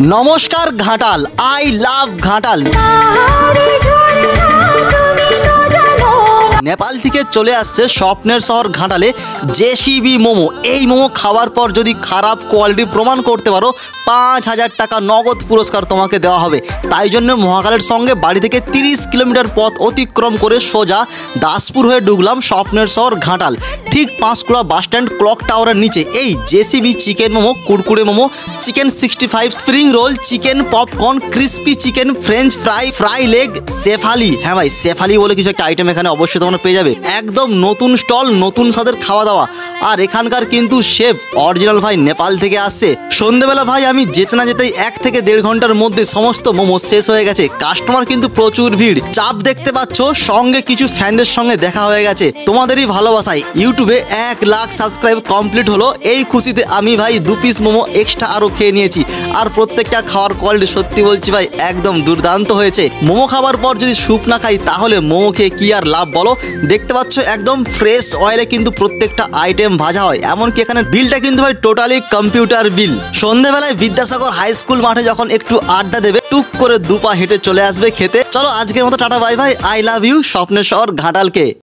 নমস্কার Ghatal, I love Ghatal. Nepal থেকে চলে আসছে স্বপ্নের শহর ঘাটালে জেসিবি মোমো। এই মোমো খাওয়ার পর যদি খারাপ কোয়ালিটি প্রমাণ করতে পারো 5,000 টাকা নগদ পুরস্কার তোমাকে দেওয়া হবে। তাই জন্য মহাকালের সঙ্গে বাড়ি থেকে 30 কিলোমিটার পথ অতিক্রম করে সোজা দাসপুর হয়ে ঢুকলাম স্বপ্নের শহর ঘাটাল। ঠিক পাঁশকুড়া বাস স্ট্যান্ড ক্লক টাওয়ারের নিচে এই JCB chicken momo, Kurkure momo, chicken 65, spring roll, chicken popcorn, crispy chicken, French fry, fry leg, Shefali. হ্যাঁ ভাই, শেফালি বলে কিছু একটা আইটেম এখানে অবশ্যই তোমরা পেয়ে যাবে। একদম নতুন স্টল, নতুন স্বাদের খাওয়া দাওয়া। আর এখানকার কিন্তু শেফ অরিজিনাল ভাই নেপাল থেকে আসছে। সন্ধ্যেবেলা ভাই আমি যেতে না যেতেই 1 থেকে 1.5 ঘন্টার মধ্যে সমস্ত মোমো শেষ হয়ে গেছে। কাস্টমার কিন্তু প্রচুর ভিড়, চাপ দেখতে পাচ্ছ। সঙ্গে কিছু ফ্যানদের সঙ্গে দেখা হয়ে গেছে। তোমাদেরই ভালোবাসায় ইউটিউবে 1 লাখ সাবস্ক্রাইব কমপ্লিট হলো। এই খুশিতে আমি ভাই 2 পিস মোমো এক্সট্রা আরও খেয়ে নিয়েছি। আর প্রত্যেকটা খাওয়ার কোয়ালিটি সত্যি বলছি ভাই একদম দুর্দান্ত হয়েছে। মোমো খাবার পর যদি স্যুপ না খাই তাহলে মোমো খেয়ে কি আর লাভ বলো। দেখতে পাচ্ছ একদম ফ্রেশ অয়েলে কিন্তু প্রত্যেকটা আইটেম ভাজা হয়। এমনকি এখানে বিলটা কিন্তু ভাই টোটালি কম্পিউটার বিল। সন্ধ্যেবেলায় বিদ্যাসাগর হাই স্কুল মাঠে যখন একটু আড্ডা দেবে, টুক করে 2 পা হেঁটে চলে আসবে খেতে। চলো আজকের মতো tata bye bye. I love you স্বপ্নের শহর ঘাটালকে।